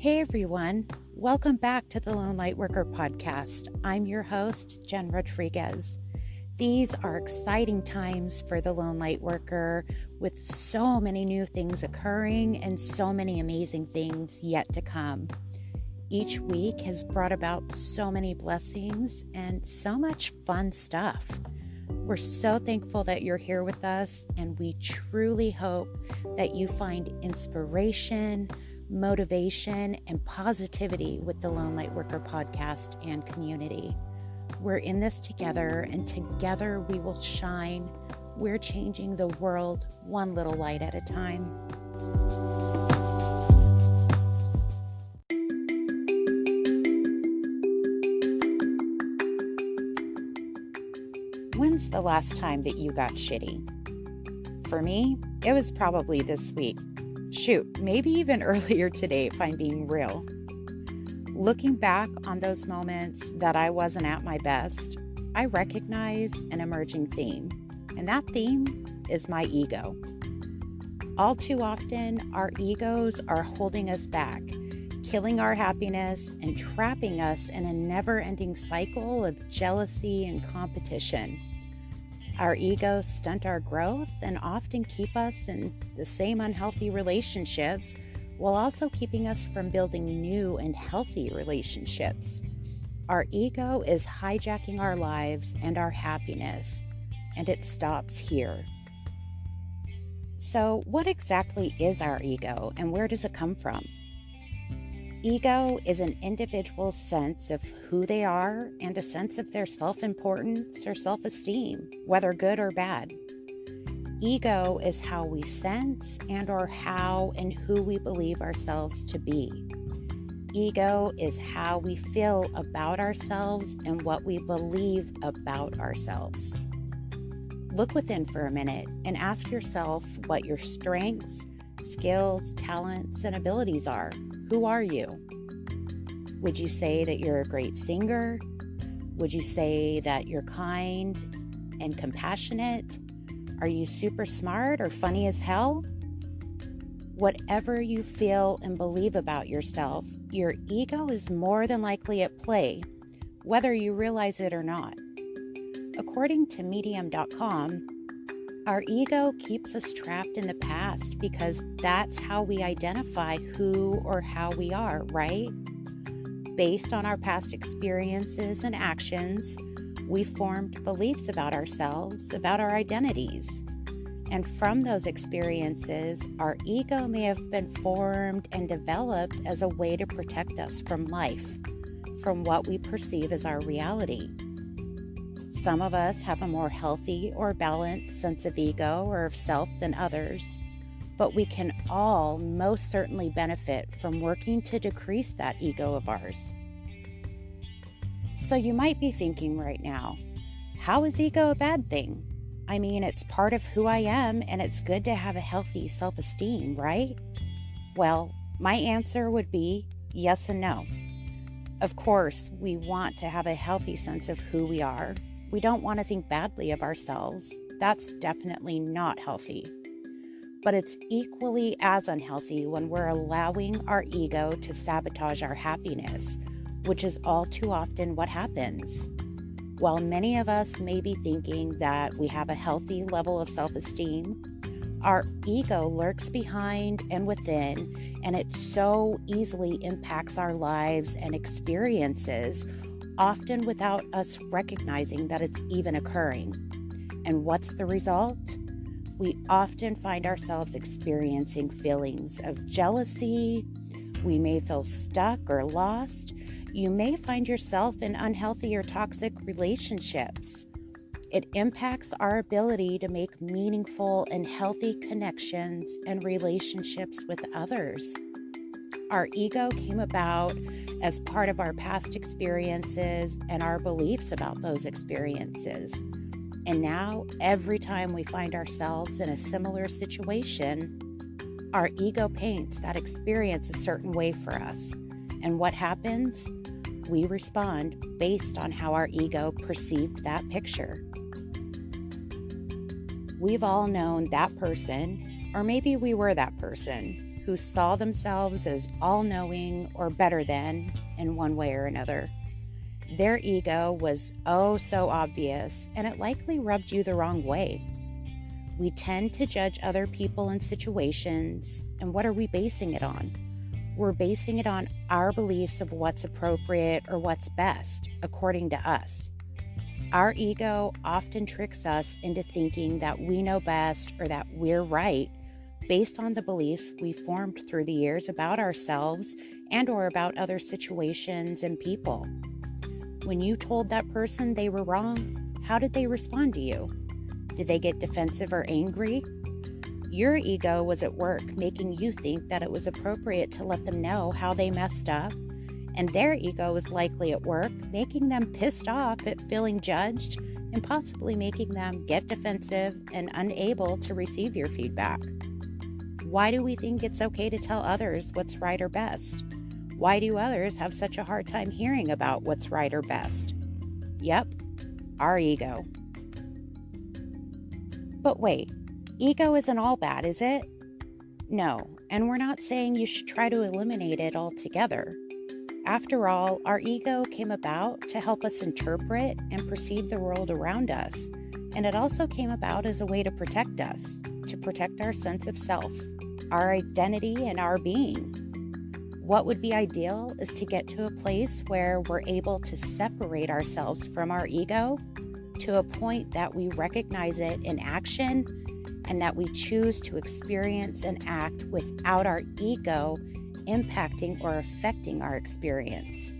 Hey everyone, welcome back to the Lone Lightworker podcast. I'm your host, Jen Rodriguez. These are exciting times for the Lone Lightworker with so many new things occurring and so many amazing things yet to come. Each week has brought about so many blessings and so much fun stuff. We're so thankful that you're here with us, and we truly hope that you find inspiration, motivation, and positivity with the Lone Lightworker podcast and community. We're in this together, and together we will shine. We're changing the world one little light at a time. When's the last time that you got shitty? For me, it was probably this week. Shoot, maybe even earlier today if I'm being real. Looking back on those moments that I wasn't at my best, I recognize an emerging theme, and that theme is my ego. All too often, our egos are holding us back, killing our happiness and trapping us in a never-ending cycle of jealousy and competition. Our egos stunt our growth and often keep us in the same unhealthy relationships while also keeping us from building new and healthy relationships. Our ego is hijacking our lives and our happiness, and it stops here. So, what exactly is our ego and where does it come from? Ego is an individual's sense of who they are and a sense of their self-importance or self-esteem, whether good or bad. Ego is how we sense and or how and who we believe ourselves to be. Ego is how we feel about ourselves and what we believe about ourselves. Look within for a minute and ask yourself what your strengths, skills, talents, and abilities are. Who are you? Would you say that you're a great singer? Would you say that you're kind and compassionate? Are you super smart or funny as hell? Whatever you feel and believe about yourself, your ego is more than likely at play, whether you realize it or not. According to Medium.com, our ego keeps us trapped in the past because that's how we identify who or how we are, right? Based on our past experiences and actions, we formed beliefs about ourselves, about our identities. And from those experiences, our ego may have been formed and developed as a way to protect us from life, from what we perceive as our reality. Some of us have a more healthy or balanced sense of ego or of self than others, but we can all most certainly benefit from working to decrease that ego of ours. So you might be thinking right now, how is ego a bad thing? I mean, it's part of who I am, and it's good to have a healthy self-esteem, right? Well, my answer would be yes and no. Of course, we want to have a healthy sense of who we are. We don't want to think badly of ourselves. That's definitely not healthy. But it's equally as unhealthy when we're allowing our ego to sabotage our happiness, which is all too often what happens. While many of us may be thinking that we have a healthy level of self-esteem, our ego lurks behind and within, and it so easily impacts our lives and experiences, often without us recognizing that it's even occurring. And what's the result? We often find ourselves experiencing feelings of jealousy. We may feel stuck or lost. You may find yourself in unhealthy or toxic relationships. It impacts our ability to make meaningful and healthy connections and relationships with others. Our ego came about as part of our past experiences and our beliefs about those experiences. And now, every time we find ourselves in a similar situation, our ego paints that experience a certain way for us. And what happens? We respond based on how our ego perceived that picture. We've all known that person, or maybe we were that person, who saw themselves as all-knowing or better than in one way or another. Their ego was oh so obvious, and it likely rubbed you the wrong way. We tend to judge other people and situations, and what are we basing it on? We're basing it on our beliefs of what's appropriate or what's best, according to us. Our ego often tricks us into thinking that we know best or that we're right based on the beliefs we formed through the years about ourselves and or about other situations and people. When you told that person they were wrong, how did they respond to you? Did they get defensive or angry? Your ego was at work making you think that it was appropriate to let them know how they messed up, and their ego was likely at work making them pissed off at feeling judged and possibly making them get defensive and unable to receive your feedback. Why do we think it's okay to tell others what's right or best? Why do others have such a hard time hearing about what's right or best? Yep, our ego. But wait, ego isn't all bad, is it? No, and we're not saying you should try to eliminate it altogether. After all, our ego came about to help us interpret and perceive the world around us, and it also came about as a way to protect us, to protect our sense of self, our identity, and our being. What would be ideal is to get to a place where we're able to separate ourselves from our ego to a point that we recognize it in action and that we choose to experience and act without our ego impacting or affecting our experience.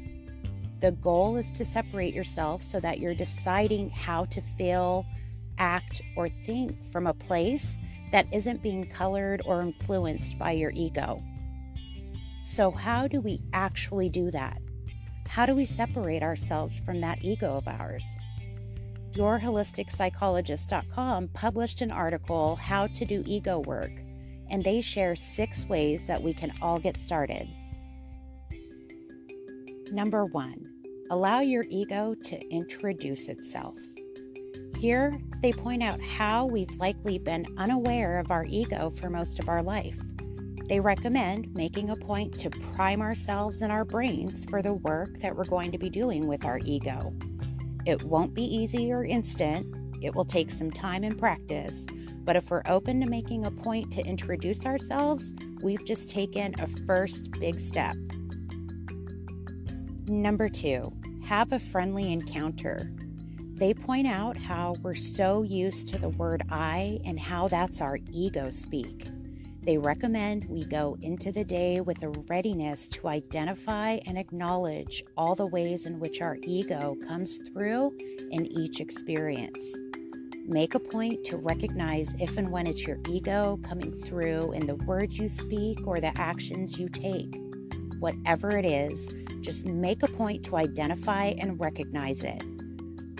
The goal is to separate yourself so that you're deciding how to feel, act, or think from a place that isn't being colored or influenced by your ego. So how do we actually do that? How do we separate ourselves from that ego of ours? YourHolisticPsychologist.com published an article, How to Do Ego Work, and they share 6 ways that we can all get started. Number 1, allow your ego to introduce itself. Here, they point out how we've likely been unaware of our ego for most of our life. They recommend making a point to prime ourselves and our brains for the work that we're going to be doing with our ego. It won't be easy or instant. It will take some time and practice. But if we're open to making a point to introduce ourselves, we've just taken a first big step. Number 2, have a friendly encounter. They point out how we're so used to the word I and how that's our ego speak. They recommend we go into the day with a readiness to identify and acknowledge all the ways in which our ego comes through in each experience. Make a point to recognize if and when it's your ego coming through in the words you speak or the actions you take. Whatever it is, just make a point to identify and recognize it.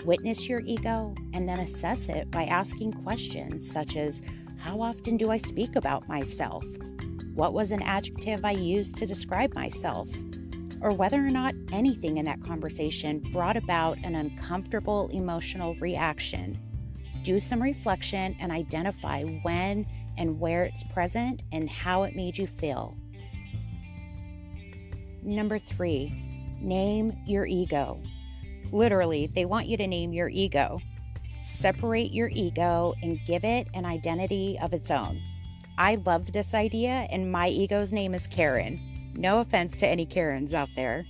Witness your ego and then assess it by asking questions such as, how often do I speak about myself? What was an adjective I used to describe myself? Or whether or not anything in that conversation brought about an uncomfortable emotional reaction. Do some reflection and identify when and where it's present and how it made you feel. Number 3, name your ego. Literally, they want you to name your ego. Separate your ego and give it an identity of its own. I loved this idea, and my ego's name is Karen. No offense to any Karens out there.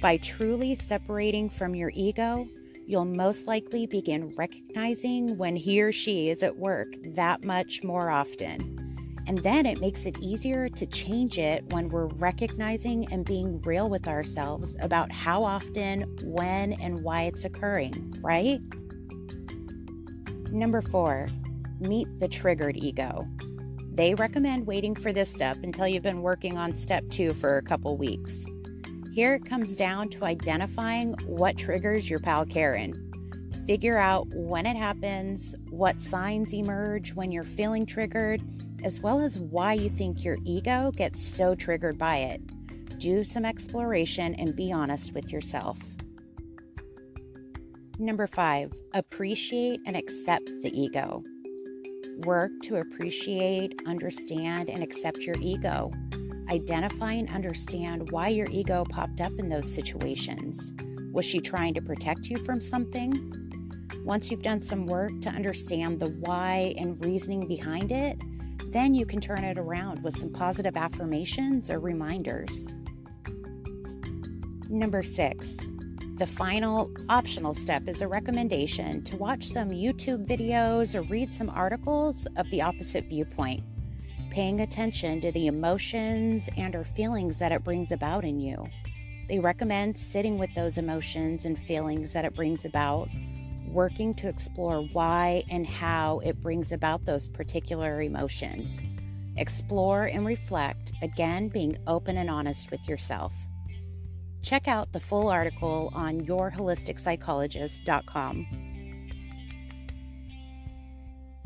By truly separating from your ego, you'll most likely begin recognizing when he or she is at work that much more often. And then it makes it easier to change it when we're recognizing and being real with ourselves about how often, when, and why it's occurring, right? Number 4, meet the triggered ego. They recommend waiting for this step until you've been working on step 2 for a couple weeks. Here it comes down to identifying what triggers your pal Karen. Figure out when it happens, what signs emerge when you're feeling triggered, as well as why you think your ego gets so triggered by it. Do some exploration and be honest with yourself. Number 5, appreciate and accept the ego. Work to appreciate, understand, and accept your ego. Identify and understand why your ego popped up in those situations. Was she trying to protect you from something? Once you've done some work to understand the why and reasoning behind it, then you can turn it around with some positive affirmations or reminders. Number 6, the final optional step is a recommendation to watch some YouTube videos or read some articles of the opposite viewpoint, paying attention to the emotions and or feelings that it brings about in you. They recommend sitting with those emotions and feelings that it brings about, working to explore why and how it brings about those particular emotions. Explore and reflect, again, being open and honest with yourself. Check out the full article on yourholisticspsychologist.com.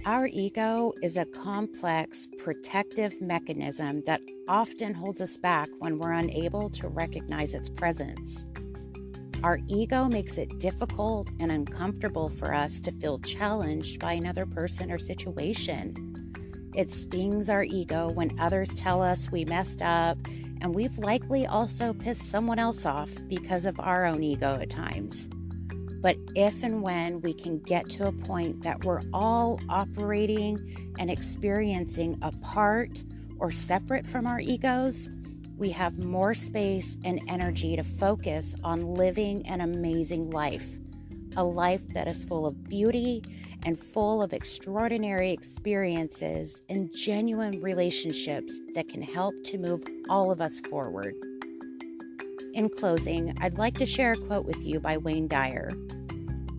Our ego is a complex protective mechanism that often holds us back when we're unable to recognize its presence. Our ego makes it difficult and uncomfortable for us to feel challenged by another person or situation. It stings our ego when others tell us we messed up, and we've likely also pissed someone else off because of our own ego at times. But if and when we can get to a point that we're all operating and experiencing apart or separate from our egos, we have more space and energy to focus on living an amazing life, a life that is full of beauty and full of extraordinary experiences and genuine relationships that can help to move all of us forward. In closing, I'd like to share a quote with you by Wayne Dyer.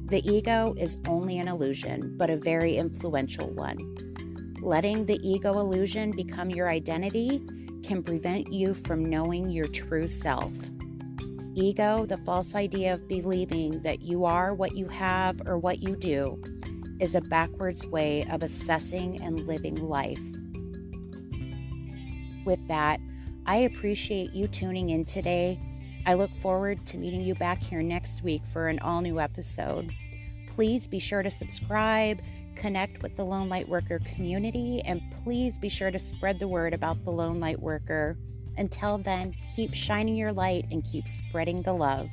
The ego is only an illusion, but a very influential one. Letting the ego illusion become your identity can prevent you from knowing your true self. Ego, the false idea of believing that you are what you have or what you do, is a backwards way of assessing and living life. With that, I appreciate you tuning in today. I look forward to meeting you back here next week for an all-new episode. Please be sure to subscribe, connect with the Lone Lightworker community, and please be sure to spread the word about the Lone Lightworker. Until then, keep shining your light and keep spreading the love.